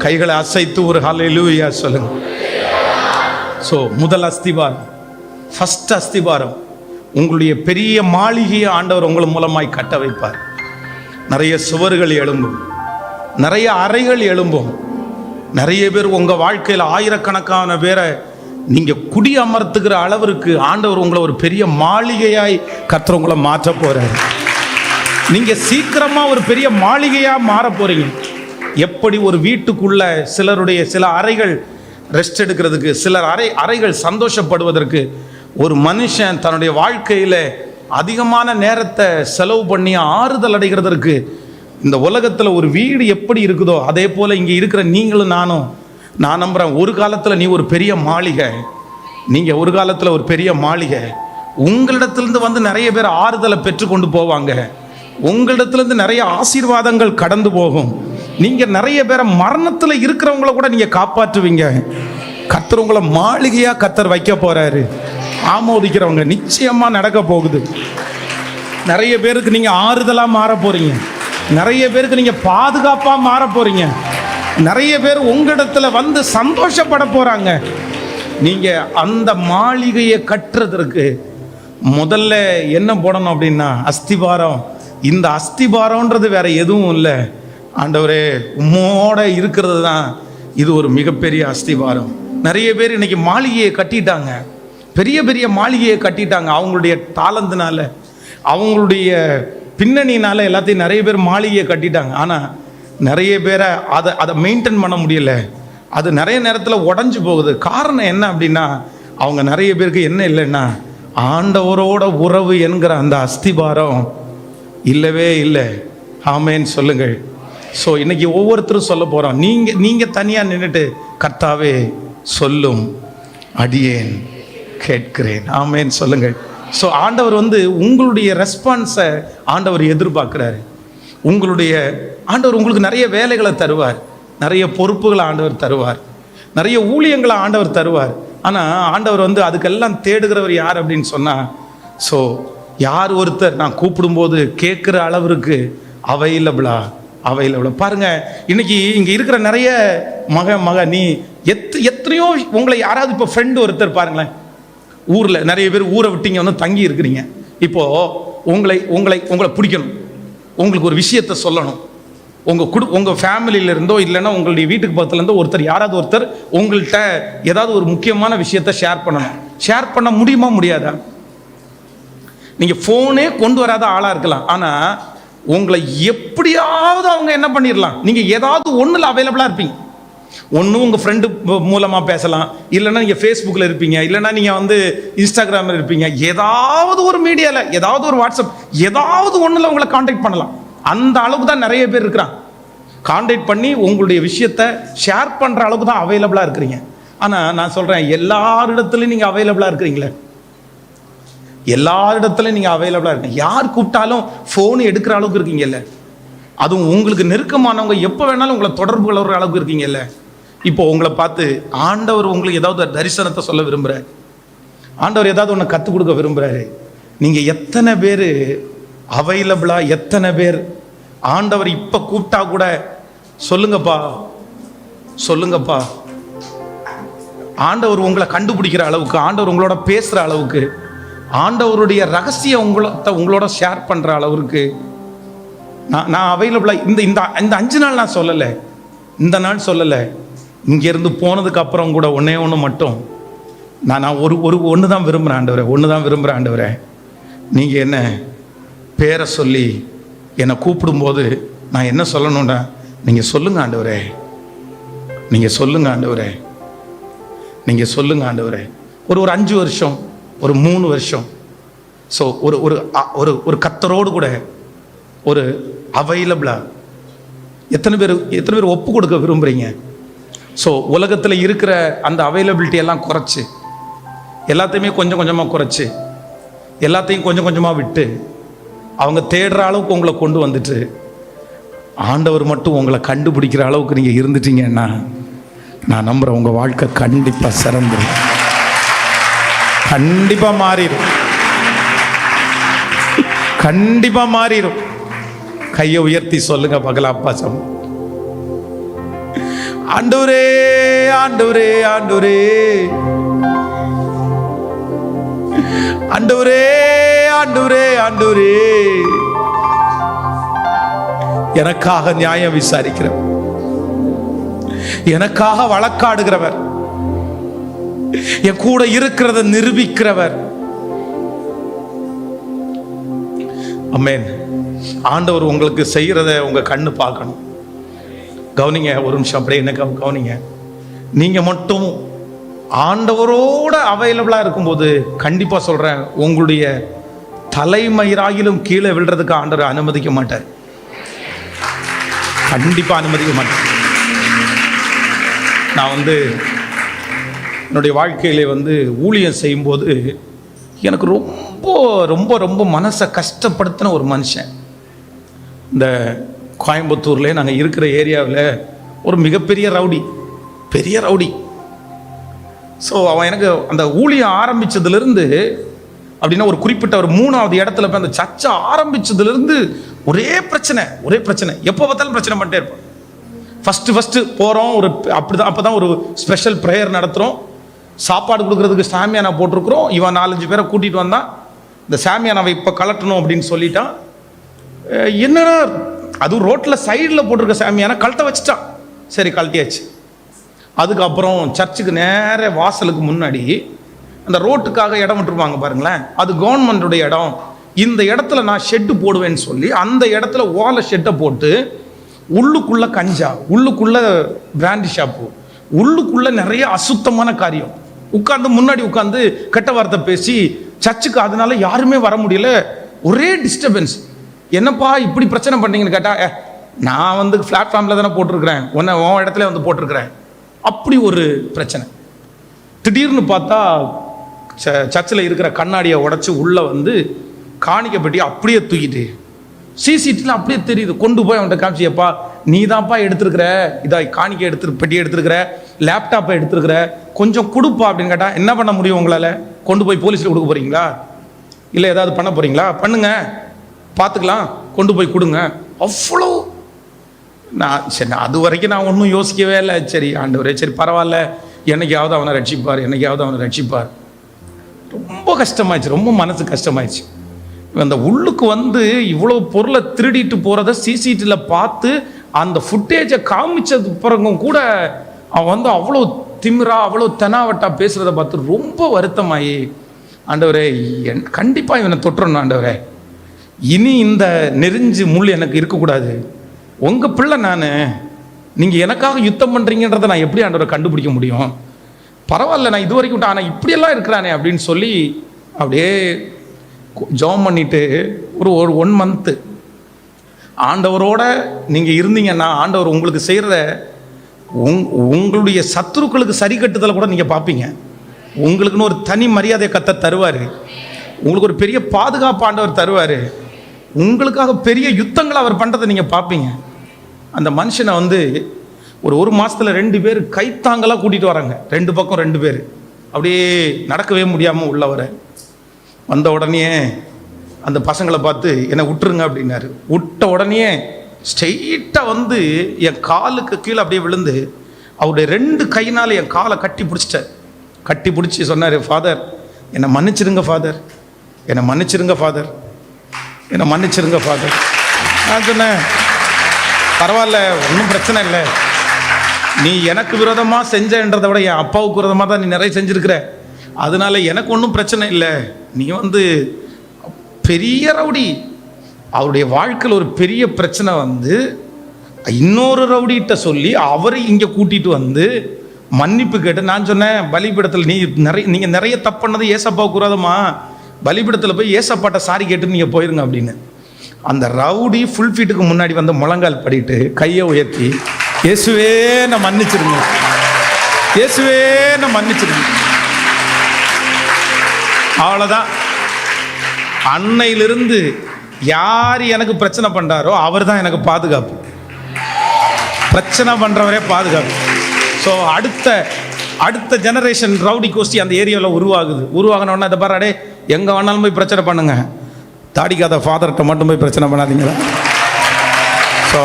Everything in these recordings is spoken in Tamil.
கைகளை அசைத்து ஒரு ஹல்லேலூயா சொல்லுங்க. ஸோ முதல் அஸ்திபாரம், ஃபர்ஸ்ட் அஸ்திபாரம், உங்களுடைய பெரிய மாளிகையை ஆண்டவர் உங்கள் மூலமாய் கட்ட வைப்பார். நிறைய சுவர்கள் எழும்பும், நிறைய அறைகள் எழும்பும். நிறைய பேர் உங்கள் வாழ்க்கையில் ஆயிரக்கணக்கான பேரை நீங்கள் குடி அமர்த்துகிற அளவிற்கு ஆண்டவர் உங்களை ஒரு பெரிய மாளிகையாய் கர்த்தர் உங்களை மாற்ற போகிறார். நீங்கள் சீக்கிரமாக ஒரு பெரிய மாளிகையாக மாற போகிறீங்க. எப்படி ஒரு வீட்டுக்குள்ள சிலருடைய சில அறைகள் ரெஸ்ட் எடுக்கிறதுக்கு, சிலர் அறைகள் சந்தோஷப்படுவதற்கு, ஒரு மனுஷன் தன்னுடைய வாழ்க்கையில் அதிகமான நேரத்தை செலவு பண்ணி ஆறுதல் அடைகிறதற்கு இந்த உலகத்தில் ஒரு வீடு எப்படி இருக்குதோ அதே போல் இங்கே இருக்கிற நீங்களும் நானும், நான் நம்புகிறேன், ஒரு காலத்தில் நீ ஒரு பெரிய மாளிகை, நீங்கள் ஒரு காலத்தில் ஒரு பெரிய மாளிகை. உங்களிடத்துலேருந்து வந்து நிறைய பேர் ஆறுதலை பெற்றுக்கொண்டு போவாங்க. உங்களிடத்துலேருந்து நிறைய ஆசீர்வாதங்கள் கடந்து போகும். நீங்கள் நிறைய பேரை மரணத்தில் இருக்கிறவங்கள கூட நீங்கள் காப்பாற்றுவீங்க. கர்த்தர் உங்களை மாளிகையாக கர்த்தர் வைக்க போகிறாரு. ஆமோதிக்கிறவங்க நிச்சயமாக நடக்க போகுது. நிறைய பேருக்கு நீங்கள் ஆறுதலாக மாற போகிறீங்க. நிறைய பேருக்கு நீங்கள் பாதுகாப்பாக மாற போகிறீங்க. நிறைய பேர் உங்களிடத்துல வந்து சந்தோஷப்பட போகிறாங்க. நீங்கள் அந்த மாளிகையை கட்டுறதற்கு முதல்ல என்ன போடணும் அப்படின்னா அஸ்திபாரம். இந்த அஸ்திபாரம்ன்றது வேற எதுவும் இல்லை, ஆண்டவரே உம்மோட இருக்கிறது தான் இது ஒரு மிகப்பெரிய அஸ்திபாரம். நிறைய பேர் இன்னைக்கு மாளிகையை கட்டிட்டாங்க, பெரிய பெரிய மாளிகையை கட்டிட்டாங்க. அவங்களுடைய தாளந்தினால, அவங்களுடைய பின்னணியினால எல்லாத்தையும் நிறைய பேர் மாளிகையை கட்டிட்டாங்க. ஆனால் நிறைய பேரை அதை மெயின்டைன் பண்ண முடியல. அது நிறைய நேரத்தில் உடஞ்சி போகுது. காரணம் என்ன அப்படின்னா, அவங்க நிறைய பேருக்கு என்ன இல்லைன்னா ஆண்டவரோட உறவு என்கிற அந்த அஸ்திபாரம் இல்லவே இல்லை. ஆமேன்னு சொல்லுங்கள். ஸோ இன்னைக்கு ஒவ்வொருத்தரும் சொல்ல போகிறோம். நீங்கள் தனியாக நின்றுட்டு கர்த்தாவே சொல்லும் அடியேன் கேட்கிறேன். ஆமேன்னு சொல்லுங்கள். ஸோ ஆண்டவர் வந்து உங்களுடைய ரெஸ்பான்ஸை ஆண்டவர் எதிர்பார்க்குறாரு. ஆண்டவர் உங்களுக்கு நிறைய வேலைகளை தருவார், நிறைய பொறுப்புகளை ஆண்டவர் தருவார், நிறைய ஊழியங்களை ஆண்டவர் தருவார். ஆனால் ஆண்டவர் வந்து அதுக்கெல்லாம் தேடுகிறவர் யார் அப்படின்னு சொன்னால், ஸோ யார் ஒருத்தர் நான் கூப்பிடும்போது கேட்குற அளவிற்கு அவைலபிளா பாருங்க. இன்னைக்கு இங்கே இருக்கிற நிறைய மக நீ எத்தனையோ உங்களை யாராவது இப்போ ஃப்ரெண்டு ஒருத்தர் பாருங்களேன், ஊரில் நிறைய பேர் ஊரை விட்டீங்க வந்து தங்கி இருக்கிறீங்க. இப்போது உங்களை பிடிக்கணும், உங்களுக்கு ஒரு விஷயத்தை சொல்லணும். உங்கள் ஃபேமிலியிலேருந்தோ இல்லைன்னா உங்களுடைய வீட்டுக்கு பக்கத்துலேருந்தோ யாராவது ஒருத்தர் உங்கள்கிட்ட ஏதாவது ஒரு முக்கியமான விஷயத்தை ஷேர் பண்ணணும். ஷேர் பண்ண முடியுமா முடியாதா? நீங்கள் ஃபோனே கொண்டு வராத ஆளாக இருக்கலாம், ஆனால் உங்களை எப்படியாவது அவங்க என்ன பண்ணிடலாம். நீங்கள் ஏதாவது ஒன்றில் அவைலபிளாக இருப்பீங்க. ஒன்று உங்கள் ஃப்ரெண்டு மூலமாக பேசலாம், இல்லைன்னா நீங்கள் ஃபேஸ்புக்கில் இருப்பீங்க, இல்லைன்னா நீங்கள் வந்து இன்ஸ்டாகிராமில் இருப்பீங்க, ஏதாவது ஒரு மீடியாவில், ஏதாவது ஒரு வாட்ஸ்அப், ஏதாவது ஒன்றில் உங்களை காண்டாக்ட் பண்ணலாம். அந்த அளவுக்கு தான் நிறைய பேர் இருக்கிறாங்க. காண்டாக்ட் பண்ணி உங்களுடைய விஷயத்தை ஷேர் பண்ணுற அளவுக்கு தான் அவைலபிளாக இருக்கிறீங்க. ஆனால் நான் சொல்கிறேன், எல்லாரிடத்துலையும் நீங்கள் அவைலபிளாக இருக்கிறீங்களே, எல்லாரிடத்துலையும் நீங்கள் அவைலபிளாக இருக்கீங்க. யார் கூப்பிட்டாலும் ஃபோன் எடுக்கிற அளவுக்கு இருக்கீங்கல்ல. அதுவும் உங்களுக்கு நெருக்கமானவங்க எப்போ வேணாலும் உங்களை தொடர்பு கொள்கிற அளவுக்கு இருக்கீங்கல்ல. இப்போ உங்களை பார்த்து ஆண்டவர் உங்களுக்கு ஏதாவது தரிசனத்தை சொல்ல விரும்புகிறார், ஆண்டவர் ஏதாவது ஒன்று கற்றுக் கொடுக்க விரும்புகிறாரு. நீங்கள் எத்தனை பேர் அவைலபிளாக, எத்தனை பேர் ஆண்டவர் இப்போ கூப்பிட்டா கூட சொல்லுங்கப்பா. ஆண்டவர் உங்களை கண்டுபிடிக்கிற அளவுக்கு, ஆண்டவர் உங்களோட பேசுகிற அளவுக்கு, ஆண்டவருடைய ரகசியம் உங்களோட ஷேர் பண்ணுற அளவுக்கு நான் அவைலபிளாக இந்த 5 நாள் நான் சொல்லலை, இந்த நாள் சொல்லலை. இங்கேருந்து போனதுக்கு அப்புறம் கூட ஒன்று மட்டும் நான் ஒன்று தான் விரும்புகிறேன் ஆண்டவரே, ஒன்று தான் விரும்புகிறேன் ஆண்டவரே. நீங்கள் என்ன பேரை சொல்லி என்னை கூப்பிடும்போது நான் என்ன சொல்லணும்டா, நீங்கள் சொல்லுங்க ஆண்டவரே, நீங்கள் சொல்லுங்க ஆண்டவரே, நீங்கள் சொல்லுங்க ஆண்டவரே. ஒரு 5 வருஷம், ஒரு 3 வருஷம், ஸோ ஒரு கர்த்தரோடு கூட ஒரு அவைலபிளாக எத்தனை பேர் ஒப்பு கொடுக்க விரும்புகிறீங்க? ஸோ உலகத்தில் இருக்கிற அந்த அவைலபிலிட்டி எல்லாம் குறைச்சி, எல்லாத்தையுமே கொஞ்சம் கொஞ்சமாக குறைச்சி, எல்லாத்தையும் கொஞ்சம் கொஞ்சமாக விட்டு, அவங்க தேடுற அளவுக்கு உங்களை கொண்டு வந்துட்டு ஆண்டவர் மட்டும் உங்களை கண்டுபிடிக்கிற அளவுக்கு நீங்கள் இருந்துட்டீங்கன்னா நான் நம்புகிறேன் உங்கள் வாழ்க்கை கண்டிப்பாக சிறந்துடும், கண்டிப்பாக மாறிடும், கண்டிப்பாக மாறிடும். கையை உயர்த்தி சொல்லுங்க பார்க்கலாம். அப்பா ஆண்டவரே ஆண்டவரே ஆண்டவரே ஆண்டவரே ஆண்டவரே ஆண்டவரே, எனக்காக நியாயம் விசாரிக்கிறவர், எனக்காக வழக்காடுகிறவர், என் கூட இருக்கிறத நிரூபிக்கிறவர். ஆமென். ஆண்டவர் உங்களுக்கு செய்யறத உங்க கண்ணு பார்க்கணும். கவனிங்க, ஒரு நிமிஷம் அப்படியே என்ன கவனிங்க. நீங்க மட்டும் ஆண்டவரோட அவைலபிளா இருக்கும்போது கண்டிப்பா சொல்றேன், உங்களுடைய தலைமயிராகிலும் கீழே விழுறதுக்கு ஆண்டவர் அனுமதிக்க மாட்டார். கண்டிப்பா அனுமதிக்க மாட்டார். நான் என்னுடைய வாழ்க்கையிலே ஊழியம் செய்யும்போது எனக்கு ரொம்ப ரொம்ப ரொம்ப மனசை கஷ்டப்படுத்தின ஒரு மனுஷன். இந்த கோயம்புத்தூர்லேயே நாங்கள் இருக்கிற ஏரியாவில் ஒரு மிகப்பெரிய ரவுடி, பெரிய ரவுடி. ஸோ அவன் எனக்கு அந்த ஊழியம் ஆரம்பித்ததுலேருந்து அப்படின்னா ஒரு குறிப்பிட்ட ஒரு 3வது இடத்துல போய் அந்த சர்ச்சை ஆரம்பித்ததுலேருந்து ஒரே பிரச்சனை. எப்போ பார்த்தாலும் பிரச்சனை பண்ணிட்டே இருப்பான். ஃபஸ்ட்டு போகிறோம், ஒரு அப்போ தான் ஒரு ஸ்பெஷல் ப்ரேயர் நடத்துகிறோம். சாப்பாடு கொடுக்குறதுக்கு சாமியானா போட்டிருக்கிறோம். இவன் 4-5 பேரை கூட்டிகிட்டு வந்தான். இந்த சாமியானாவை இப்போ கலட்டணும் அப்படின்னு சொல்லிட்டான். என்னன்னா அதுவும் ரோட்டில் சைடில் போட்டிருக்க சாமியானா கழட்ட வச்சுட்டான். சரி, கழட்டியாச்சு. அதுக்கப்புறம் சர்ச்சுக்கு நேர வாசலுக்கு முன்னாடி அந்த ரோட்டுக்காக இடம் விட்டுருப்பாங்க பாருங்களேன், அது கவர்மெண்ட்டுடைய இடம். இந்த இடத்துல நான் ஷெட்டு போடுவேன்னு சொல்லி அந்த இடத்துல ஓலை ஷெட்டை போட்டு உள்ளுக்குள்ளே கஞ்சா, உள்ளுக்குள்ளே பிராண்டி ஷாப்பு, உள்ளுக்குள்ளே நிறைய அசுத்தமான காரியம் முன்னாடி உட்காந்து கெட்ட வார்த்தை பேசி சர்ச்சுக்கு அதனால யாருமே வர முடியல. ஒரே டிஸ்டர்பன்ஸ். என்னப்பா இப்படி பிரச்சனை பண்ணீங்கன்னு கேட்டா, நான் பிளாட்ஃபார்மில் தானே போட்டிருக்கிறேன், உன் இடத்துல போட்டிருக்கிறேன். அப்படி ஒரு பிரச்சனை. திடீர்னு பார்த்தா சர்ச்சில் இருக்கிற கண்ணாடியை உடைச்சி உள்ளே காணிக்க பெட்டி அப்படியே தூக்கிட்டு சிசிடிவியில் அப்படியே தெரியுது. கொண்டு போய் அவன்கிட்ட காமிச்சியப்பா, நீ தான்ப்பா எடுத்துருக்கிற, இதை காணிக்க பெட்டி எடுத்துருக்கிற, லேப்டாப்பை எடுத்துருக்கிற, கொஞ்சம் கொடுப்பா அப்படின்னு கேட்டால் என்ன பண்ண முடியும் உங்களால்? கொண்டு போய் போலீஸில் கொடுக்க போகிறீங்களா? இல்லை ஏதாவது பண்ண போகிறீங்களா? பண்ணுங்க, பார்த்துக்கலாம், கொண்டு போய் கொடுங்க. அவ்வளோ சரி, அது வரைக்கும் நான் ஒன்றும் யோசிக்கவே இல்லை. சரி ஆண்டவரே, சரி பரவாயில்ல, என்னைக்காவது அவனை ரட்சிப்பார். ரொம்ப கஷ்டமாயிடுச்சு, ரொம்ப மனசு கஷ்டமாயிடுச்சு. அந்த உள்ளுக்கு இவ்வளோ பொருளை திருடிட்டு போகிறத சிசிடிவியில் பார்த்து அந்த ஃபுட்டேஜை காமிச்சது பிறகும் கூட அவன் அவ்வளோ திமிரா, அவ்வளோ தெனாவட்டா பேசுகிறத பார்த்து ரொம்ப வருத்தமாயி, ஆண்டவரே கண்டிப்பாக இவனை தொட்டுறணும் ஆண்டவரே, இனி இந்த நெறிஞ்சு முள் எனக்கு இருக்கக்கூடாது. உங்கள் பிள்ளை நான், நீங்கள் எனக்காக யுத்தம் பண்ணுறீங்கன்றதை நான் எப்படி ஆண்டவரை கண்டுபிடிக்க முடியும்? பரவாயில்ல, நான் இது வரைக்கும் ஆனால் இப்படியெல்லாம் இருக்கிறானே அப்படின்னு சொல்லி அப்படியே ஜெபம் பண்ணிட்டு ஒரு 1 மந்த்து ஆண்டவரோட நீங்கள் இருந்தீங்கன்னா ஆண்டவர் உங்களுக்கு செய்கிறத உங்களுடைய சத்துருக்களுக்கு சரி கட்டுதலை கூட நீங்கள் பார்ப்பீங்க. உங்களுக்குன்னு ஒரு தனி மரியாதையை கத்த தருவார். உங்களுக்கு ஒரு பெரிய பாதுகாப்பு ஆண்டவர் தருவார். உங்களுக்காக பெரிய யுத்தங்களை அவர் பண்ணுறதை நீங்கள் பார்ப்பீங்க. அந்த மனுஷனை ஒரு மாதத்தில் 2 பேர் கைத்தாங்களாக கூட்டிகிட்டு வராங்க. 2 பக்கம் 2 பேர் அப்படியே நடக்கவே முடியாமல் உள்ளவர வந்த உடனே அந்த பசங்களை பார்த்து என்னை விட்டுருங்க அப்படின்னாரு. விட்ட உடனே ஸ்ட்ரெயிட்டாக என் காலுக்கு கீழே அப்படியே விழுந்து அவருடைய 2 கையினால் என் காலை கட்டி பிடிச்சி சொன்னார், ஃபாதர் என்னை மன்னிச்சிருங்க ஃபாதர், என்னை மன்னிச்சிருங்க ஃபாதர், என்னை மன்னிச்சிருங்க ஃபாதர். நான் சொன்னேன், பரவாயில்ல, ஒன்றும் பிரச்சனை இல்லை, நீ எனக்கு விரோதமாக செஞ்சன்றதை விட என் அப்பாவுக்கு விரோதமாக தான் நீ நிறைய செஞ்சுருக்கிற, அதனால எனக்கு ஒன்றும் பிரச்சனை இல்லை. நீ பெரிய ரவுடி. அவருடைய வாழ்க்கையில் ஒரு பெரிய பிரச்சனை இன்னொரு ரவுடிகிட்ட சொல்லி அவரை இங்கே கூட்டிகிட்டு மன்னிப்பு கேட்டு, நான் சொன்னேன் பலிபீடத்தில் நீங்கள் நிறைய தப்பு பண்ணது ஏசப்பாவுக்கு விரோதமா, பலிபீடத்தில் போய் ஏசப்பாட்ட சாரி கேட்டு நீங்கள் போயிருங்க அப்படின்னு. அந்த ரவுடி ஃபுல் ஃபீட்டுக்கு முன்னாடி முழங்கால் படிட்டு கையை உயர்த்தி, இயேசுவே நான் மன்னிச்சிருங்க, இயேசுவே நான் மன்னிச்சிருங்க. அவ்வளோதான். அன்னையிலிருந்து யார் எனக்கு பிரச்சனை பண்ணுறாரோ அவர் தான் எனக்கு பாதுகாப்பு. பிரச்சனை பண்ணுறவரே பாதுகாப்பு. ஸோ அடுத்த ஜெனரேஷன் ரவுடி கோஷ்டி அந்த ஏரியாவில் உருவாகணுன்னா இதை பாரு, எங்கே வேணாலும் போய் பிரச்சனை பண்ணுங்க, தாடிக்காத ஃபாதர்கிட்ட மட்டும் போய் பிரச்சனை பண்ணாதீங்களா. ஸோ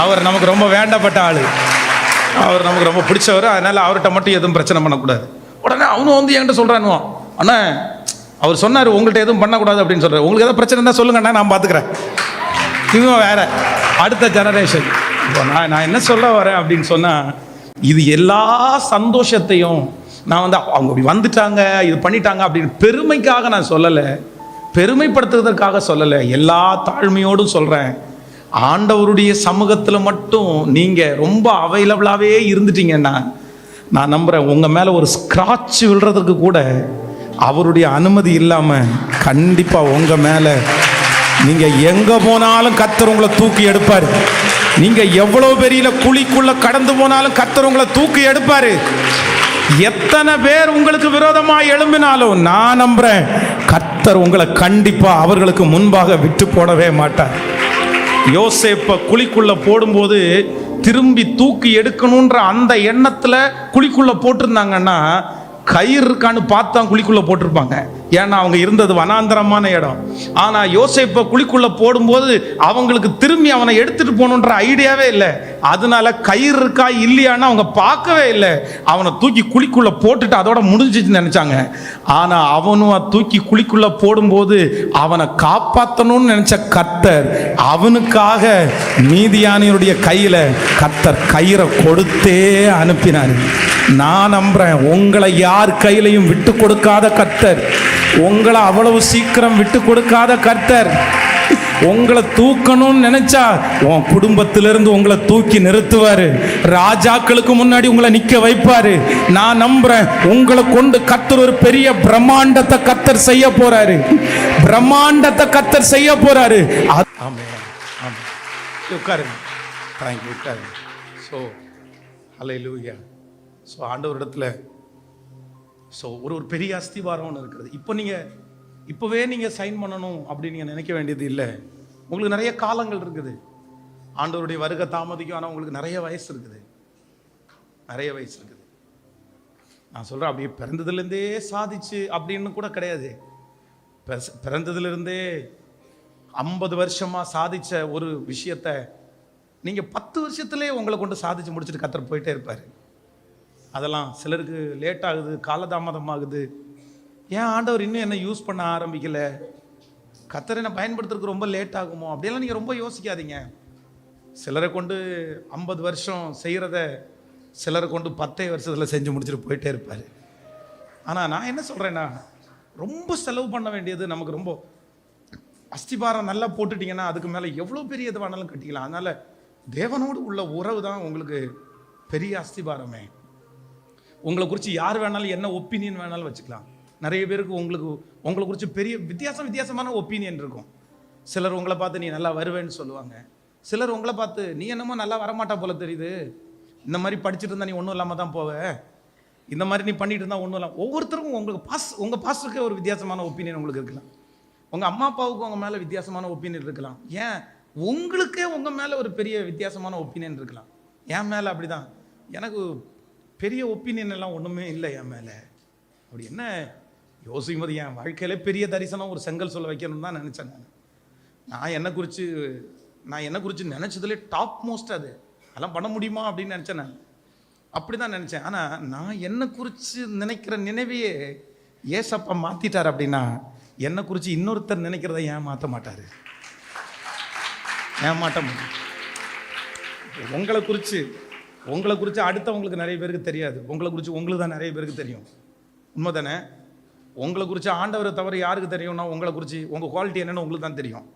அவர் நமக்கு ரொம்ப வேண்டப்பட்ட ஆள். அவர் நமக்கு ரொம்ப பிடிச்சவர், அதனால் அவர்கிட்ட மட்டும் எதுவும் பிரச்சனை பண்ணக்கூடாது. உடனே அவனும் வந்து என்கிட்ட சொல்கிறானுவான், அண்ணா அவர் சொன்னார் உங்கள்கிட்ட எதுவும் பண்ணக்கூடாது அப்படின்னு சொல்கிறார், உங்களுக்கு எதாவது பிரச்சனை இருந்தால் சொல்லுங்கண்ணா நான் பார்த்துக்கிறேன். இதுவும் வேற அடுத்த ஜெனரேஷன். இப்போ நான் என்ன சொல்ல வரேன் அப்படின்னு சொன்னால், இது எல்லா சந்தோஷத்தையும் நான் வந்து அவங்க அப்படி வந்துட்டாங்க இது பண்ணிட்டாங்க அப்படின்னு பெருமைக்காக நான் சொல்லலை, பெருமைப்படுத்துவதற்காக சொல்லலை, எல்லா தாழ்மையோடும் சொல்கிறேன். ஆண்டவருடைய சமூகத்தில் மட்டும் நீங்கள் ரொம்ப அவைலபிளாகவே இருந்துட்டீங்கன்னா நான் நம்புகிறேன் உங்கள் மேலே ஒரு ஸ்க்ராட்ச் விழுறதுக்கு கூட அவருடைய அனுமதி இல்லாமல் கண்டிப்பாக உங்கள் மேலே நீங்கள் எங்கே போனாலும் கர்த்தர் உங்களை தூக்கி எடுப்பார். நீங்கள் எவ்வளோ பெரிய குழிக்குள்ளே கடந்து போனாலும் கர்த்தர் உங்களை தூக்கி எடுப்பார். எத்தனை பேர் உங்களுக்கு விரோதமாக எழும்பினாலும் நான் நம்புகிறேன் கர்த்தர் உங்களை கண்டிப்பாக அவர்களுக்கு முன்பாக விட்டு போடவே மாட்டார். யோசேப்பை குழிக்குள்ள போடும்போது திரும்பி தூக்கி எடுக்கணுன்ற அந்த எண்ணத்தில் குழிக்குள்ள போட்டிருந்தாங்கன்னா கயிறு இருக்கான்னு பார்த்தா குழிக்குள்ள போட்டிருப்பாங்க. ஏன்னா அவங்க இருந்தது வனாந்தரமான இடம். ஆனால் யோசேப்பை குழிக்குள்ள போடும்போது அவங்களுக்கு திரும்பி அவனை எடுத்துட்டு போகணுன்ற ஐடியாவே இல்லை. அதனால கயிறு இருக்கா இல்லையான்னு அவங்க பார்க்கவே இல்லை. அவனை தூக்கி குழிக்குள்ள போட்டுட்டு அதோட முடிஞ்சிச்சுன்னு நினைச்சாங்க. ஆனால் அவனும் தூக்கி குழிக்குள்ள போடும்போது அவனை காப்பாற்றணும்னு நினைச்ச கர்த்தர் அவனுக்காக மீதியானியருடைய கையில கர்த்தர் கயிறை கொடுத்தே அனுப்பினார். நான் நம்புறேன் உங்களை யார் கையிலையும் விட்டு கொடுக்காத கர்த்தர், உங்களை அவ்வளவு சீக்கிரம் விட்டு கொடுக்காத கர்த்தர், உங்களை தூக்கணும்னு நினைச்சா உன் குடும்பத்திலிருந்து உங்களை தூக்கி நிறுத்துவாரு. ராஜாக்களுக்கு முன்னாடி உங்களை நிக்க வைப்பாரு. நான் நம்புறேன் உங்களை கொண்டு கர்த்தர் ஒரு பெரிய பிரம்மாண்டத்தை கர்த்தர் செய்ய போறாரு. பிரம்மாண்டத்தை கர்த்தர் செய்ய போறாரு. உட்காருங்க. தேங்க்யூ. உட்காருங்க. ஸோ ஹல்லேலூயா. ஸோ ஆண்டவரிடத்துல ஸோ ஒரு பெரிய அஸ்திவாரம் ஒன்று இருக்கிறது. இப்போவே நீங்கள் சைன் பண்ணணும் அப்படின்னு நீங்கள் நினைக்க வேண்டியது இல்லை. உங்களுக்கு நிறைய காலங்கள் இருக்குது. ஆண்டவருடைய வருகை தாமதிக்கும், ஆனால் உங்களுக்கு நிறைய வயசு இருக்குது. நிறைய வயசு இருக்குது. நான் சொல்கிறேன் அப்படியே பிறந்ததுலேருந்தே சாதிச்சு அப்படின்னு கூட கிடையாது. பிறந்ததுலேருந்தே 50 வருஷமாக சாதித்த ஒரு விஷயத்தை நீங்கள் 10 வருஷத்துலேயே உங்களை கொண்டு சாதிச்சு முடிச்சுட்டு கர்த்தர் போயிட்டே இருப்பார். அதெல்லாம் சிலருக்கு லேட் ஆகுது, காலதாமதம் ஆகுது. ஏன் ஆண்டவர் இன்னும் என்ன யூஸ் பண்ண ஆரம்பிக்கலை, கர்த்தர் என்ன பயன்படுத்துறதுக்கு ரொம்ப லேட் ஆகுமோ அப்படியெல்லாம் நீங்கள் ரொம்ப யோசிக்காதீங்க. சிலரை கொண்டு 50 வருஷம் செய்கிறத சிலரை கொண்டு 10 வருஷத்தில் செஞ்சு முடிச்சுட்டு போயிட்டே இருப்பார். ஆனால் நான் என்ன சொல்கிறேன்னா, ரொம்ப செலவு பண்ண வேண்டியது நமக்கு ரொம்ப அஸ்திபாரம் நல்லா போட்டுட்டிங்கன்னா அதுக்கு மேலே எவ்வளோ பெரிய இது வேணாலும் கட்டிக்கலாம். அதனால் தேவனோடு உள்ள உறவு தான் உங்களுக்கு பெரிய அஸ்திபாரமே. உங்களை குறித்து யார் வேணாலும் என்ன ஒப்பீனியன் வேணாலும் வச்சுக்கலாம். நிறைய பேருக்கு உங்களை குறித்து பெரிய வித்தியாசமான ஒப்பீனியன் இருக்கும். சிலர் உங்களை பார்த்து நீ நல்லா வருவேன்னு சொல்லுவாங்க. சிலர் உங்களை பார்த்து நீ என்னமோ நல்லா வரமாட்டா போல தெரியுது, இந்த மாதிரி படிச்சுட்டு இருந்தா நீ ஒன்றும் இல்லாமல் தான் போவ, இந்த மாதிரி நீ பண்ணிட்டு இருந்தால் ஒன்றும் இல்லாமல். ஒவ்வொருத்தருக்கும் உங்கள் பாஸ்டருக்கே ஒரு வித்தியாசமான ஒப்பீனியன் உங்களுக்கு இருக்கலாம். உங்கள் அம்மா அப்பாவுக்கு உங்கள் மேலே வித்தியாசமான ஒப்பீனியன் இருக்கலாம். ஏன் உங்களுக்கே உங்கள் மேலே ஒரு பெரிய வித்தியாசமான ஒப்பீனியன் இருக்கலாம். என் மேலே அப்படி தான், எனக்கு பெரிய ஒப்பீனியன் எல்லாம் ஒன்றுமே இல்லை என் மேலே. அப்படி என்ன யோசிக்கும் போது என் வாழ்க்கையில பெரிய தரிசனம் ஒரு செங்கல் சொல்ல வைக்கணும்னு தான் நினச்சேன். நான் என்னை குறித்து நினச்சதுலே டாப் மோஸ்ட் அதெல்லாம் பண்ண முடியுமா அப்படின்னு நினச்சேன். நான் அப்படி தான் நினச்சேன். ஆனால் நான் என்னை குறித்து நினைக்கிற நினைவையே ஏசப்பா மாற்றிட்டார். அப்படின்னா என்னை குறித்து இன்னொருத்தர் நினைக்கிறத ஏன் மாற்ற மாட்டார்? ஏன் மாட்ட மாட்டார்? உங்களை குறித்து அடுத்தவங்களுக்கு நிறைய பேருக்கு தெரியாது. உங்களை குறித்து உங்களுக்கு தான் நிறைய பேருக்கு தெரியும். உண்மை தானே? உங்களை குறித்து ஆண்டவரை தவிர யாருக்கு தெரியும்னா உங்களை குறித்து உங்கள் குவாலிட்டி என்னென்னு உங்களுக்கு தான் தெரியும்.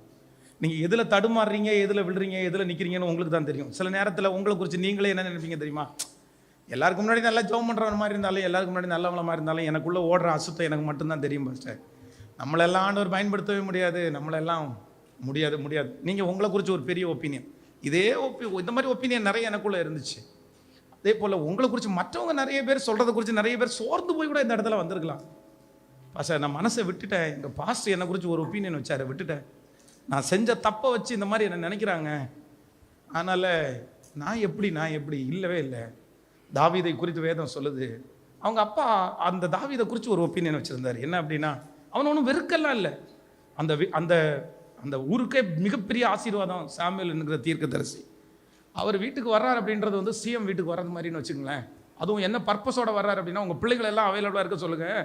நீங்கள் எதில் தடுமாறுறீங்க, எதில் விழுறீங்க, எதில் நிற்கிறீங்கன்னு உங்களுக்கு தான் தெரியும். சில நேரத்தில் உங்களை குறித்து நீங்களே என்ன நினைப்பீங்க தெரியுமா? எல்லாருக்கும் முன்னாடி நல்லா ஜெபம் பண்ணுற மாதிரி இருந்தாலும், எல்லாருக்கும் முன்னாடி நல்லவங்கள மாதிரி இருந்தாலும், எனக்குள்ளே ஓடுற அசுத்தம் எனக்கு மட்டும்தான் தெரியும் பாஸ்டர். நம்மளெல்லாம் ஆண்டவர் பயன்படுத்தவே முடியாது, நம்மளெல்லாம் முடியாது. நீங்கள் உங்களை குறித்து ஒரு பெரிய ஒப்பீனியன், இந்த மாதிரி ஒப்பீனியன் நிறைய எனக்குள்ளே இருந்துச்சு. அதே போல் உங்களை குறித்து மற்றவங்க நிறைய பேர் சொல்கிறத குறித்து நிறைய பேர் சோர்ந்து போய் கூட இந்த இடத்துல வந்திருக்கலாம். பாஸ்டர் நான் மனசை விட்டுட்டேன், எங்கள் பாஸ்டர் என்னை குறித்து ஒரு ஒப்பீனியன் வச்சார், விட்டுட்டேன், நான் செஞ்ச தப்பை வச்சு இந்த மாதிரி என்ன நினைக்கிறாங்க, அதனால் நான் எப்படி இல்லவே இல்லை. தாவீதை குறித்து வேதம் சொல்லுது, அவங்க அப்பா அந்த தாவீதை குறித்து ஒரு ஒப்பீனியன் வச்சுருந்தார். என்ன அப்படின்னா, அவன் ஒன்றும் வெறுக்கெல்லாம் இல்லை, அந்த அந்த ஊருக்கே மிகப்பெரிய ஆசீர்வாதம் சாமுவேல் என்கிற தீர்க்கதரிசி. அவர் வீட்டுக்கு வர்றாரு அப்படின்றது வந்து சிஎம் வீட்டுக்கு வர்றது மாதிரின்னு வச்சுங்களேன். அதுவும் என்ன பர்பஸோட வர்றாரு அப்படின்னா, உங்கள் பிள்ளைகள் எல்லாம் அவைலபிளாக இருக்க சொல்லுங்கள்,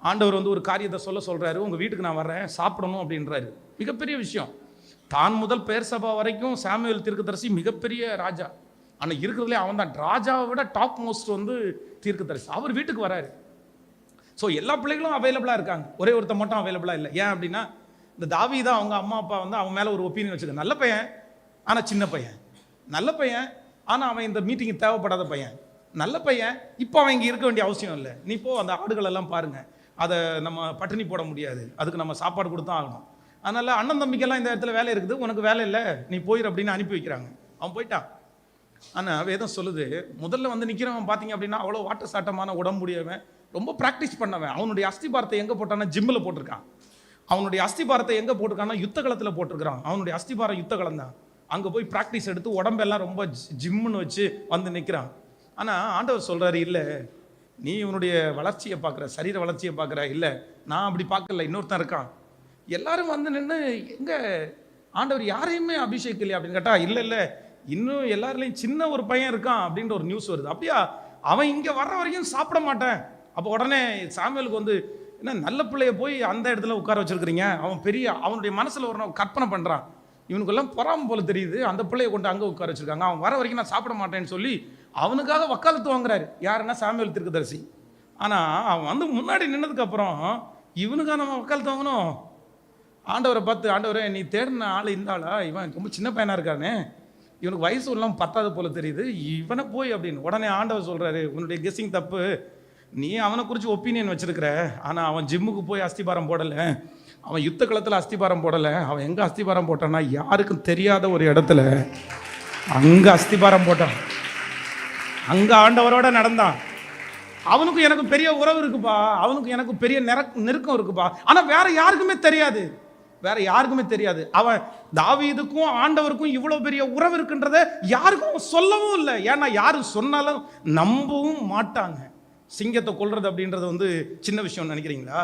ஆண்டவர் வந்து ஒரு காரியத்தை சொல்கிறாரு, உங்கள் வீட்டுக்கு நான் வர்றேன், சாப்பிடணும் அப்படின்றாரு. மிகப்பெரிய விஷயம். தான் முதல் பெயர் சபா வரைக்கும் சாமுவேல் தீர்க்கதரிசி மிகப்பெரிய ராஜா. ஆனால் இருக்கிறதுலே அவன் தான் ராஜாவை விட டாப் மோஸ்ட் வந்து தீர்க்கதரிசி. அவர் வீட்டுக்கு வராரு. ஸோ எல்லா பிள்ளைகளும் அவைலபிளாக இருக்காங்க, ஒரே ஒருத்தர் மட்டும் அவைலபிளாக இல்லை. ஏன் அப்படின்னா, இந்த தாவீது அவங்க அம்மா அப்பா வந்து அவன் மேலே ஒரு ஒப்பீனியன் வச்சுருக்க, நல்ல பையன் ஆனால் சின்ன பையன், நல்ல பையன் ஆனால் அவன் இந்த மீட்டிங்கு தேவைப்படாத பையன், நல்ல பையன், இப்போ அவன் இங்கே இருக்க வேண்டிய அவசியம் இல்லை, நீ போ அந்த ஆடுகளெல்லாம் பாருங்கள், அதை நம்ம பட்டினி போட முடியாது, அதுக்கு நம்ம சாப்பாடு கொடுத்தா ஆகணும், அதனால் அண்ணன் தம்பிக்கெல்லாம் இந்த இடத்துல வேலை இருக்குது, உனக்கு வேலை இல்லை, நீ போயிரு அப்படின்னு அனுப்பி வைக்கிறாங்க. அவன் போயிட்டான். ஆனால் வேதம் சொல்லுது, முதல்ல வந்து நிற்கிறவன் பார்த்தீங்க அப்படின்னா அவ்வளோ வாட்ட சாட்டமான உடம்புடையவன், ரொம்ப ப்ராக்டிஸ் பண்ணவன். அவனுடைய அஸ்திபாரத்தை எங்கே போட்டான்னா ஜிம்மில் போட்டிருக்கான். அவனுடைய அஸ்திபாரத்தை எங்கே போட்டிருக்கான்னா யுத்த களத்தில் போட்டிருக்கிறான். அவனுடைய அஸ்திபாரம் யுத்த களம் தான். அங்கே போய் ப்ராக்டிஸ் எடுத்து உடம்பெல்லாம் ரொம்ப ஜிம்முன்னு வச்சு வந்து நிற்கிறான். ஆனால் ஆண்டவர் சொல்கிறாரு, இல்லை நீ இவனுடைய வளர்ச்சியை பார்க்குற, சரீர வளர்ச்சியை பார்க்குற, இல்லை நான் அப்படி பார்க்கல, இன்னொருத்தன் இருக்கான். எல்லாரும் வந்து நின்று எங்கே ஆண்டவர் யாரையுமே அபிஷேகிக்கலையா அப்படின்னு கேட்டால், இல்லை இல்லை இன்னும் எல்லாருலேயும் சின்ன ஒரு பையன் இருக்கான் அப்படின்ற ஒரு நியூஸ் வருது. அப்படியா, அவன் இங்கே வர்ற வரைக்கும் சாப்பிட மாட்டேன். அப்போ உடனே சாமுவேலுக்கு வந்து, என்ன நல்ல பிள்ளைய போய் அந்த இடத்துல உட்கார வச்சிருக்கிறீங்க, அவன் பெரிய, அவனுடைய மனசில் ஒரு கற்பனை பண்ணுறான், இவனுக்கெல்லாம் பொறாம போல தெரியுது, அந்த பிள்ளையை கொண்டு அங்கே உட்கார வச்சிருக்காங்க, அவன் வர வரைக்கும் நான் சாப்பிட மாட்டேன்னு சொல்லி அவனுக்காக வக்காலத்து வாங்குறாரு. யாருன்னா சாமுவேல் தீர்க்கதரிசி. ஆனால் அவன் வந்து முன்னாடி நின்னதுக்கப்புறம் இவனுக்காக நம்ம வக்காலத்து வாங்கணும். ஆண்டவரை பார்த்து, ஆண்டவரே நீ தேடின ஆள் இந்த ஆளா, இவன் ரொம்ப சின்ன பையனாக இருக்கானே, இவனுக்கு வயசு எல்லாம் பத்தாது போல தெரியுது, இவனை போய் அப்படின்னு. உடனே ஆண்டவர் சொல்கிறாரு, உன்னுடைய கெஸ்ஸிங் தப்பு, நீ அவனை குறித்து ஒப்பீனியன் வச்சிருக்கிற, ஆனால் அவன் ஜிம்முக்கு போய் அஸ்திபாரம் போடலை, அவன் யுத்த களத்தில் அஸ்திபாரம் போடலை, அவன் எங்கே அஸ்திபாரம் போட்டான்னா யாருக்கும் தெரியாத ஒரு இடத்துல அங்கே அஸ்திபாரம் போட்டான், அங்கே ஆண்டவரோட நடந்தான். அவனுக்கும் எனக்கு பெரிய உறவு இருக்குப்பா, அவனுக்கு எனக்கு பெரிய நெருக்கம் இருக்குப்பா, ஆனால் வேற யாருக்குமே தெரியாது, வேற யாருக்குமே தெரியாது. அவன் தாவீதுக்கும் ஆண்டவருக்கும் இவ்வளோ பெரிய உறவு இருக்குன்றத யாருக்கும் சொல்லவும் இல்லை. ஏன்னா யாரும் சொன்னாலும் நம்பவும் மாட்டாங்க. சிங்கத்தை கொல்றது அப்படின்றது வந்து சின்ன விஷயம் நினைக்கிறீங்களா?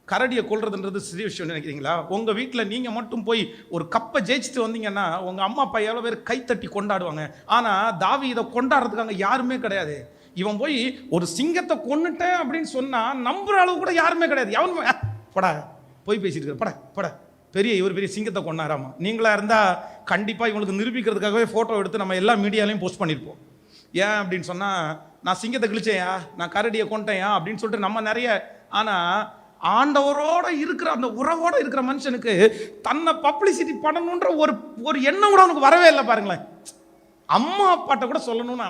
கரடியை கொல்றதுன்றது சிறிய விஷயம் நினைக்கிறீங்களா? உங்கள் வீட்டில் நீங்கள் மட்டும் போய் ஒரு கப்பை ஜெயிச்சுட்டு வந்தீங்கன்னா உங்கள் அம்மா அப்பா எவ்வளோ பேர் கைத்தட்டி கொண்டாடுவாங்க. ஆனால் தாவீதை கொண்டாடுறதுக்காக யாருமே கிடையாது. இவன் போய் ஒரு சிங்கத்தை கொன்னுட்டேன் அப்படின்னு சொன்னால் நம்புற அளவு கூட யாருமே கிடையாது. எவன் படா போய் பேசிட்டு இருக்க, பட பெரிய இவர் பெரிய சிங்கத்தை கொண்டாராமா. நீங்களா இருந்தால் கண்டிப்பாக இவங்களுக்கு நிரூபிக்கிறதுக்காகவே ஃபோட்டோ எடுத்து நம்ம எல்லா மீடியாலையும் போஸ்ட் பண்ணியிருப்போம். ஏன் அப்படின்னு சொன்னால், நான் சிங்கத்தை கிழிச்சேயா, நான் கரடியை கொண்டேயா அப்படின்னு சொல்லிட்டு நம்ம நிறைய. ஆனால் ஆண்டவரோட இருக்கிற அந்த உறவோட இருக்கிற மனுஷனுக்கு தன்னை பப்ளிசிட்டி பண்ணணுன்ற ஒரு எண்ணம் கூட அவனுக்கு வரவே இல்லை. பாருங்களேன், அம்மா அப்பாட்ட கூட சொல்லணும்னு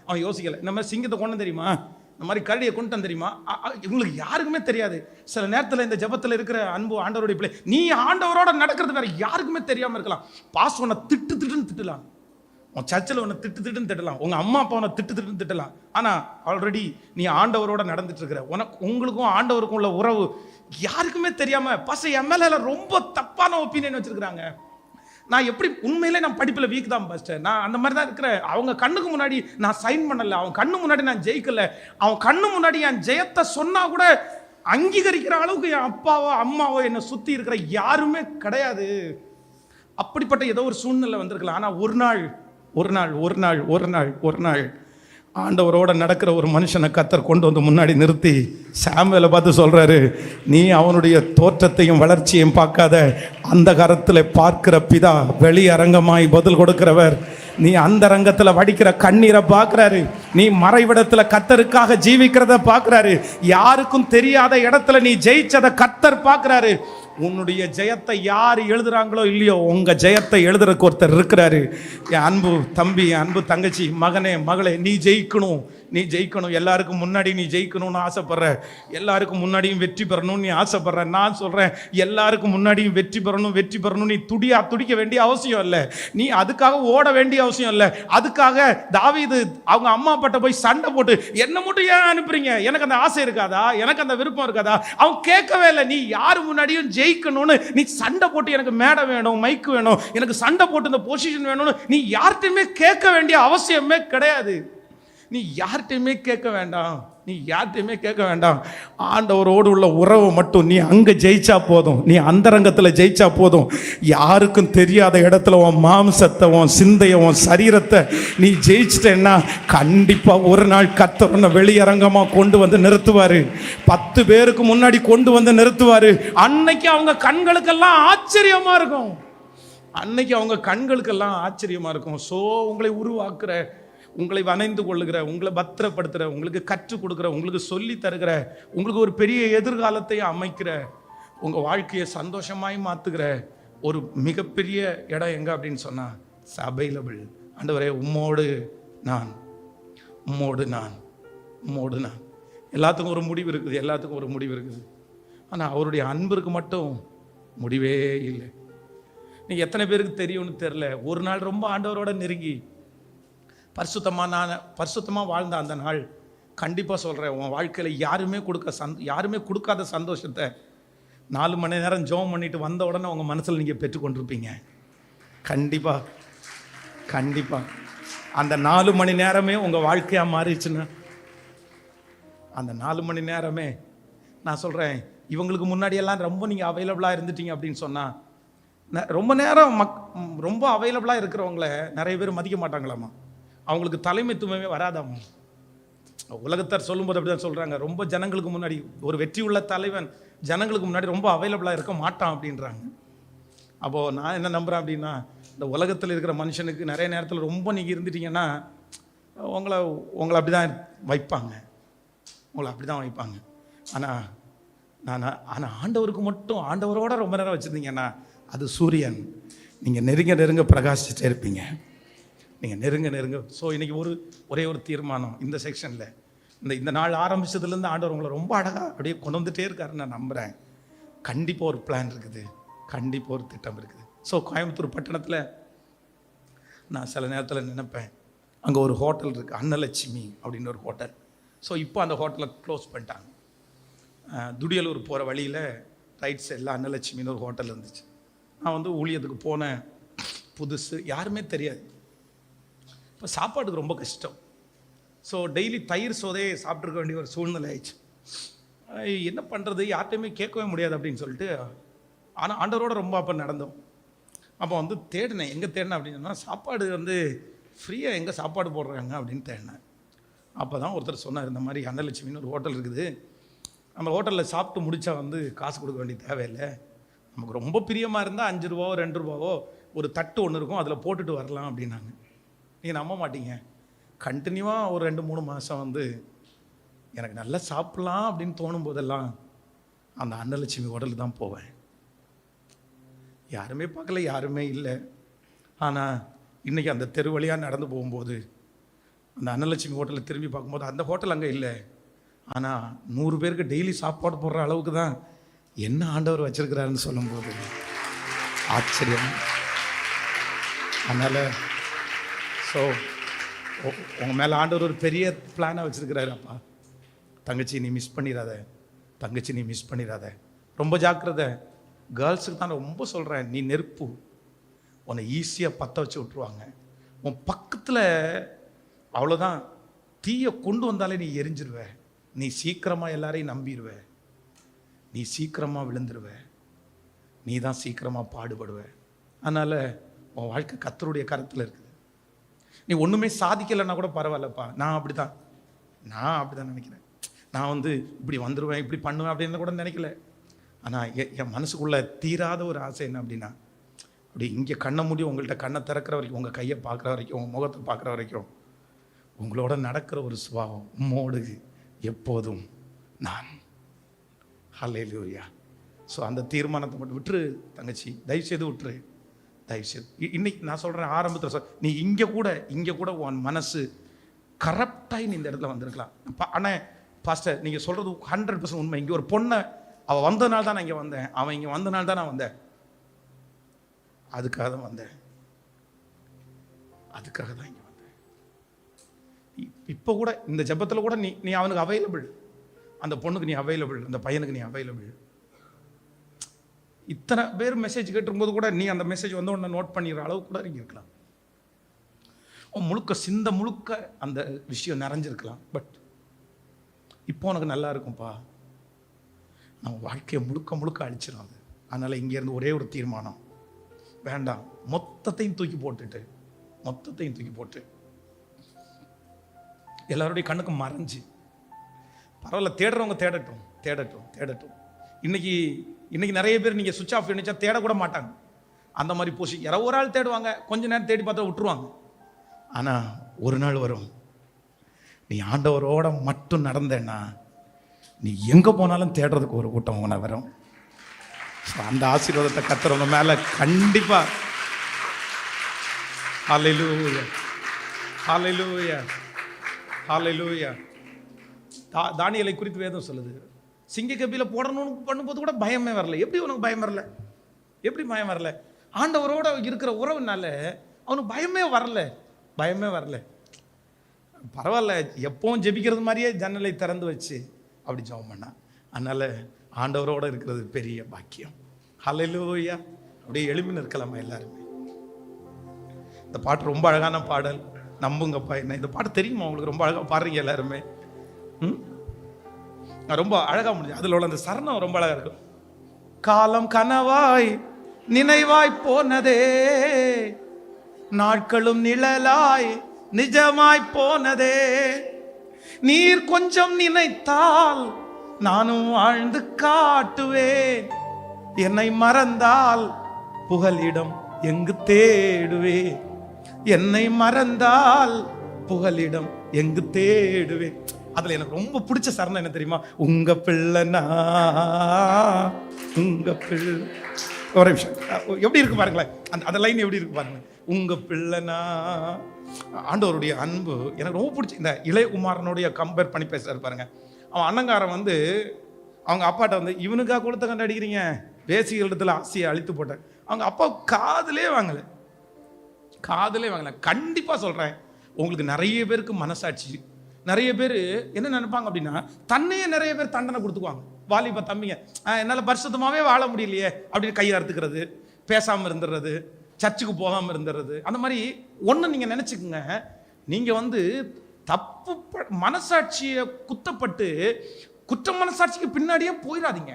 அவன் யோசிக்கலை. இந்த மாதிரி சிங்கத்தை கொண்டு தெரியுமா, இந்த மாதிரி கரடியை கொண்டு தெரியுமா, இவங்களுக்கு யாருக்குமே தெரியாது. சில நேரத்தில் இந்த ஜபத்தில் இருக்கிற அன்பு ஆண்டவருடைய பிள்ளை, நீ ஆண்டவரோட நடக்கிறது வேற யாருக்குமே தெரியாமல் இருக்கலாம். பாஸ் உன்னை திட்டுன்னு திட்டலாம், உன் சர்ச்சில் உன்னை திட்டுன்னு திட்டலாம், உங்கள் அம்மா அப்பா உன்னை திட்டுன்னு திட்டலாம். ஆனால் ஆல்ரெடி நீ ஆண்டவரோட நடந்துட்டு இருக்கிற, உங்களுக்கும் ஆண்டவருக்கும் உள்ள உறவு யாருக்குமே தெரியாமல் பசங்க என் மேலே ரொம்ப தப்பான ஒப்பீனியன் வச்சிருக்கிறாங்க. நான் எப்படி உண்மையிலே நான் படிப்பில் வீக் தான் பாஸ்டர், நான் அந்த மாதிரி தான் இருக்கிறேன். அவங்க கண்ணுக்கு முன்னாடி நான் சைன் பண்ணலை, அவன் கண்ணு முன்னாடி நான் ஜெயிக்கலை, அவன் கண்ணு முன்னாடி என் ஜெயத்தை சொன்னா கூட அங்கீகரிக்கிற அளவுக்கு என் அப்பாவோ அம்மாவோ என்னை சுற்றி இருக்கிற யாருமே கிடையாது. அப்படிப்பட்ட ஏதோ ஒரு சூழ்நிலை வந்திருக்கலாம். ஆனால் ஒரு நாள் ஆண்டவரோட நடக்கிற ஒரு மனுஷனை கர்த்தர் கொண்டு வந்து முன்னாடி நிறுத்தி சாமுவேலை பார்த்து சொல்றாரு, நீ அவனுடைய தோற்றத்தையும் வளர்ச்சியையும் பார்க்காத, அந்த கரத்தில் பார்க்கிற பிதா வெளியரங்கமாய் பதில் கொடுக்கிறவர். நீ அந்த ரங்கத்தில் வடிக்கிற கண்ணீரை பார்க்கிறாரு, நீ மறைவிடத்தில் கர்த்தருக்காக ஜீவிக்கிறத பார்க்கிறாரு, யாருக்கும் தெரியாத இடத்துல நீ ஜெயிச்சதை கர்த்தர் பார்க்கிறாரு. உன்னுடைய ஜெயத்தை யார் எழுதுறாங்களோ இல்லையோ, உங்க ஜெயத்தை எழுதுறதுக்கு ஒருத்தர் இருக்கிறாரு. என் அன்பு தம்பி, என் அன்பு தங்கச்சி, மகனே மகளே, நீ ஜெயிக்கணும். எல்லாருக்கும் முன்னாடி நீ ஜெயிக்கணும்னு ஆசைப்படுற, எல்லாருக்கும் முன்னாடியும் வெற்றி பெறணும்னு நீ ஆசைப்படுற. நான் சொல்றேன், எல்லாருக்கும் முன்னாடியும் வெற்றி பெறணும் நீ துடிக்க வேண்டிய அவசியம் இல்லை, நீ அதுக்காக ஓட வேண்டிய அவசியம் இல்லை. அதுக்காக தாவீது அவங்க அம்மா அப்பாட்ட போய் சண்டை போட்டு என்ன மட்டும் ஏன் அனுப்புறீங்க, எனக்கு அந்த ஆசை இருக்காதா, எனக்கு அந்த விருப்பம் இருக்காதா, அவன் கேட்கவே இல்லை. நீ யாரு முன்னாடியும் ஜெயிக்கணும்னு நீ சண்டை போட்டு எனக்கு மேடை வேணும், மைக்கு வேணும், எனக்கு சண்டை போட்டு இந்த பொசிஷன் வேணும்னு நீ யார்கிட்டையுமே கேட்க வேண்டிய அவசியமே கிடையாது. நீ யார்கிட்டையுமே கேட்க வேண்டாம், நீ யார்கிட்டையுமே கேட்க வேண்டாம். ஆண்டவரோடு உள்ள உறவை மட்டும் நீ அங்கே ஜெயிச்சா போதும், நீ அந்தரங்கத்தில் ஜெயிச்சா போதும். யாருக்கும் தெரியாத இடத்துல உன் மாம்சத்தை, உன் சிந்தையை, உன் சரீரத்தை நீ ஜெயிச்சிட்டேன்னா கண்டிப்பாக ஒரு நாள் கர்த்தர் உன்னை வெளியரங்கமாக கொண்டு வந்து நிறுத்துவார். 10 பேருக்கு முன்னாடி கொண்டு வந்து நிறுத்துவார். அன்னைக்கு அவங்க கண்களுக்கெல்லாம் ஆச்சரியமா இருக்கும். அன்னைக்கு அவங்க கண்களுக்கெல்லாம் ஆச்சரியமா இருக்கும். ஸோ உங்களை உருவாக்குற, உங்களை வணைந்து கொள்ளுகிற, உங்களை பத்திரப்படுத்துகிற, உங்களுக்கு கற்றுக் கொடுக்குற, உங்களுக்கு சொல்லி தருகிற, உங்களுக்கு ஒரு பெரிய எதிர்காலத்தை அமைக்கிற, உங்கள் வாழ்க்கையை சந்தோஷமாய் மாற்றுகிற ஒரு மிகப்பெரிய இடம் எங்கே அப்படின்னு சொன்னால் அவைலபிள். ஆண்டவரே, உம்மோடு நான், உம்மோடு நான், உம்மோடு நான். எல்லாத்துக்கும் ஒரு முடிவு இருக்குது, எல்லாத்துக்கும் ஒரு முடிவு இருக்குது. ஆனால் அவருடைய அன்பிற்கு மட்டும் முடிவே இல்லை. நீங்கள் எத்தனை பேருக்கு தெரியும்னு தெரில, ஒரு நாள் ரொம்ப ஆண்டவரோட நெருங்கி பரிசுத்தமாக வாழ்ந்த அந்த நாள் கண்டிப்பாக சொல்கிறேன், உன் வாழ்க்கையில் யாருமே கொடுக்காத சந்தோஷத்தை 4 மணி நேரம் ஜெபம் பண்ணிட்டு வந்த உடனே உங்கள் மனசில் நீங்கள் பெற்றுக்கொண்டிருப்பீங்க. கண்டிப்பாக கண்டிப்பாக அந்த 4 மணி நேரமே உங்கள் வாழ்க்கையாக மாறிடுச்சுன்னா, அந்த 4 மணி நேரமே நான் சொல்கிறேன், இவங்களுக்கு முன்னாடியெல்லாம் ரொம்ப நீங்கள் அவைலபிளாக இருந்துட்டீங்க அப்படின்னு சொன்னால், ரொம்ப நேரம் ரொம்ப அவைலபிளாக இருக்கிறவங்கள நிறைய பேர் மதிக்க மாட்டாங்களாமா, அவங்களுக்கு தலைமைத்துவமே வராதாமா. உலகத்தார் சொல்லும்போது அப்படி தான் சொல்கிறாங்க, ரொம்ப ஜனங்களுக்கு முன்னாடி ஒரு வெற்றி உள்ள தலைவன் ஜனங்களுக்கு முன்னாடி ரொம்ப அவைலபிளாக இருக்க மாட்டான் அப்படின்றாங்க. அப்போது நான் என்ன நம்புகிறேன் அப்படின்னா, இந்த உலகத்தில் இருக்கிற மனுஷனுக்கு நிறைய நேரத்தில் ரொம்ப நீங்கள் இருந்துட்டீங்கன்னா உங்களை அப்படி தான் வைப்பாங்க, உங்களை அப்படி தான் வைப்பாங்க. ஆனால் ஆண்டவருக்கு மட்டும், ஆண்டவரோட ரொம்ப நேரம் வச்சுருந்தீங்கன்னா அது சூரியன். நீங்கள் நெருங்க பிரகாசிச்சுட்டே இருப்பீங்க, நீங்கள் நெருங்க. ஸோ இன்றைக்கி ஒரே ஒரு தீர்மானம் இந்த செக்ஷனில், இந்த நாள் ஆரம்பித்ததுலேருந்து ஆண்டவர் உங்களை ரொம்ப அழகாக அப்படியே கொண்டு வந்துட்டே இருக்காருன்னு நான் நம்புகிறேன். கண்டிப்பாக ஒரு பிளான் இருக்குது, கண்டிப்பாக ஒரு திட்டம் இருக்குது. ஸோ கோயம்புத்தூர் பட்டணத்தில் நான் சில நேரத்தில் நினைப்பேன், அங்கே ஒரு ஹோட்டல் இருக்குது, அன்னலட்சுமி அப்படின்னு ஒரு ஹோட்டல். ஸோ இப்போ அந்த ஹோட்டலை க்ளோஸ் பண்ணிட்டாங்க. துடியலூர் போகிற வழியில் ரைட் சைடில் அன்னலட்சுமின்னு ஒரு ஹோட்டல் இருந்துச்சு. நான் ஊழியத்துக்கு போனேன், புதுசு, யாருமே தெரியாது. இப்போ சாப்பாட்டுக்கு ரொம்ப கஷ்டம். ஸோ டெய்லி தயிர் சோதையை சாப்பிட்ருக்க வேண்டிய ஒரு சூழ்நிலை ஆயிடுச்சு. என்ன பண்ணுறது, யார்கிட்டையுமே கேட்கவே முடியாது அப்படின்னு சொல்லிட்டு, ஆனால் ஆண்டவரோட ரொம்ப அப்போ நடந்தோம். அப்போ தேடினேன், எங்கே தேடினேன் அப்படின்னா, சாப்பாடு ஃப்ரீயாக எங்கே சாப்பாடு போடுறாங்க அப்படின்னு தேடினேன். அப்போ தான் ஒருத்தர் சொன்னார், இந்த மாதிரி அன்னலட்சுமின்னு ஒரு ஹோட்டல் இருக்குது, நம்ம ஹோட்டலில் சாப்பிட்டு முடித்தா காசு கொடுக்க வேண்டிய தேவையில்லை, நமக்கு ரொம்ப பிரியமாக இருந்தால் 5 ரூபாவோ 2 ரூபாவோ ஒரு தட்டு ஒன்று இருக்கும், அதில் போட்டுட்டு வரலாம் அப்படின்னாங்க. நீங்கள் நம்ப மாட்டீங்க, கண்டினியூவாக ஒரு 2-3 மாதம் எனக்கு நல்லா சாப்பிட்லாம் அப்படின்னு தோணும் போதெல்லாம் அந்த அன்னலட்சுமி ஹோட்டலுக்கு தான் போவேன். யாருமே பார்க்கல, யாருமே இல்லை. ஆனால் இன்றைக்கி அந்த தெரு வழியாக நடந்து போகும்போது அந்த அன்னலட்சுமி ஹோட்டலில் திரும்பி பார்க்கும்போது அந்த ஹோட்டல் அங்கே இல்லை. ஆனால் 100 பேருக்கு டெய்லி சாப்பாடு போடுற அளவுக்கு தான் என்ன ஆண்டவர் வச்சிருக்கிறாருன்னு சொல்லும்போது ஆச்சரியம். அதனால் ஸோ உங்கள் மேலே ஆண்டவர் ஒரு பெரிய பிளானை வச்சுருக்கிறாரு. அப்பா, தங்கச்சி நீ மிஸ் பண்ணிடாத, தங்கச்சி நீ மிஸ் பண்ணிடாத, ரொம்ப ஜாக்கிரதை. கேர்ள்ஸுக்கு தான் ரொம்ப சொல்கிறேன், நீ நெருப்பு, உன்னை ஈஸியாக பற்ற வச்சு விட்ருவாங்க. உன் பக்கத்தில் அவ்வளோதான், தீயை கொண்டு வந்தாலே நீ எரிஞ்சிருவ, நீ சீக்கிரமாக எல்லாரையும் நம்பிடுவ, நீ சீக்கிரமாக விழுந்துருவ, நீ தான் சீக்கிரமாக பாடுபடுவ. அதனால் உன் வாழ்க்கை கர்த்தருடைய கரத்தில் இருக்குது. நீ ஒன்றுமே சாதிக்கலைன்னா கூட பரவாயில்லப்பா, நான் அப்படி தான் நினைக்கிறேன். நான் இப்படி வந்துடுவேன், இப்படி பண்ணுவேன் அப்படின்னு கூட நினைக்கல. ஆனால் என் மனசுக்குள்ளே தீராத ஒரு ஆசை என்ன அப்படின்னா, அப்படி இங்கே கண்ணை மூடி உங்கள்கிட்ட கண்ணை திறக்கிற வரைக்கும், உங்கள் கையை பார்க்குற வரைக்கும், உங்கள் முகத்தை பார்க்குற வரைக்கும் உங்களோட நடக்கிற ஒரு சுபாவம், உம்மோடு எப்போதும் நான். ஹல்லேலூயா. ஸோ அந்த தீர்மானத்தை மட்டும் விட்டுரு தங்கச்சி, தயவுசெய்து விட்டுரு, தயவுசெய்து. இன்னைக்கு நான் சொல்கிறேன், ஆரம்பத்தில் நீ இங்கே கூட உன் மனசு கரப்டாகி நீ இந்த இடத்துல வந்திருக்கலாம். ஆனால் பாஸ்டர் நீங்கள் சொல்கிறது 100% உண்மை. இங்கே ஒரு பொண்ணை அவள் வந்ததுனால தான் நான் இங்கே வந்தேன், அவன் இங்கே வந்தனால தான் நான் வந்தேன், அதுக்காக தான் வந்தேன், அதுக்காக தான் இங்கே வந்தேன். இப்போ கூட இந்த ஜெபத்தில் கூட நீ அவனுக்கு அவைலபிள், அந்த பொண்ணுக்கு நீ அவைலபிள், அந்த பையனுக்கு நீ அவைலபிள். இத்தனை பேர் மெசேஜ் கேட்டிருக்கும்போது கூட நீ அந்த மெசேஜ் வந்து ஒன்று நோட் பண்ணிடுற அளவு கூட நீங்கள் இருக்கலாம். முழுக்க சிந்த முழுக்க அந்த விஷயம் நிறைஞ்சிருக்கலாம். பட் இப்போ உனக்கு நல்லா இருக்கும்பா, நம்ம வாழ்க்கையை முழுக்க முழுக்க அழிச்சிடும் அது. அதனால் இங்கேருந்து ஒரே ஒரு தீர்மானம், வேண்டாம், மொத்தத்தையும் தூக்கி போட்டு எல்லாருடைய கண்ணுக்கு மறைஞ்சு, பரவாயில்ல தேடுறவங்க தேடட்டும். இன்னைக்கு நிறைய பேர் நீங்கள் சுவிட்ச் ஆஃப் பண்ணிச்சா தேடக்கூட மாட்டாங்க. அந்த மாதிரி போச்சு. யாரோ ஒரு ஆள் தேடுவாங்க, கொஞ்ச நேரம் தேடி பார்த்தா விட்டுருவாங்க. ஆனால் ஒரு நாள் வரும், நீ ஆண்டவரோட மட்டும் நடந்தேன்னா நீ எங்கே போனாலும் தேடுறதுக்கு ஒரு கூட்டம் உன வரும். அந்த ஆசீர்வாதத்தை கர்த்தர் மேலே கண்டிப்பாக. ஹல்லேலூயா, ஹல்லேலூயா, ஹல்லேலூயா. தானியேலை குறித்து வேதம் சொல்லுது, சிங்க கபியில் போடணும்னு பண்ணும்போது கூட பயமே வரல. எப்படி உனக்கு பயம் வரல? ஆண்டவரோட இருக்கிற உறவுனால அவனுக்கு பயமே வரல. பரவாயில்ல, எப்பவும் ஜெபிக்கிறது மாதிரியே ஜன்னலை திறந்து வச்சு அப்படி ஜெபம் பண்ணா. அதனால ஆண்டவரோட இருக்கிறது பெரிய பாக்கியம். ஹல்லேலூயா. அப்படியே எழுப்பின்னு இருக்கலாமா எல்லாருமே? இந்த பாட்டு ரொம்ப அழகான பாடல், நம்புங்கப்பா. என்ன இந்த பாட்டு தெரியுமா உங்களுக்கு? ரொம்ப அழகாக பாடுறீங்க எல்லாருமே. ரொம்ப அழகாக முடிஞ்சு. அதில் உள்ள அந்த சரணம் ரொம்ப அழகாக இருக்கும். காலம் கனவாய் நினைவாய் போனதே, நாட்களும் நிழலாய் நிஜமாய் போனதே, நீர் கொஞ்சம் நினைத்தால் நானும் வாழ்ந்து காட்டுவேன், என்னை மறந்தால் புகலிடம் எங்கு தேடுவேன், என்னை மறந்தால் புகலிடம் எங்கு தேடுவேன். அதுல எனக்கு ரொம்ப பிடிச்ச சரணம் என்ன தெரியுமா? உங்க பிள்ளைனா உங்க பிள்ளை. ஒரு நிமிஷம், எப்படி இருக்கு பாருங்களேன், அந்த லைன் எப்படி இருக்கு பாருங்க. உங்க பிள்ளைனா. ஆண்டவருடைய அன்பு எனக்கு ரொம்ப பிடிச்சி. இந்த இளையகுமாரனுடைய கம்பேர் பண்ணி பேசுறாரு பாருங்க. அவன் அண்ணங்காரன் அவங்க அப்பாட்ட இவனுக்காக கொடுத்த கண்டு அடிக்கிறீங்க, பேசிகள் இடத்துல ஆசையை அழித்து போட்டேன். அவங்க அப்பா காதலே வாங்கல. கண்டிப்பா சொல்றேன், உங்களுக்கு நிறைய பேருக்கு மனசாட்சி, நிறைய பேர் என்ன நினைப்பாங்க அப்படின்னா, தன்னையே நிறைய பேர் தண்டனை கொடுத்துக்குவாங்க. வாலிப தம்பிங்க, என்னால் பரிசுத்தமாகவே வாழ முடியலையே அப்படின்னு கையை அறுத்துக்கிறது, பேசாமல் இருந்துடுறது, சர்ச்சுக்கு போகாமல் இருந்துடுறது. அந்த மாதிரி ஒன்று நீங்கள் நினச்சிக்கோங்க. நீங்கள் தப்பு மனசாட்சியை குத்தப்பட்டு குற்ற மனசாட்சிக்கு பின்னாடியே போயிடாதீங்க.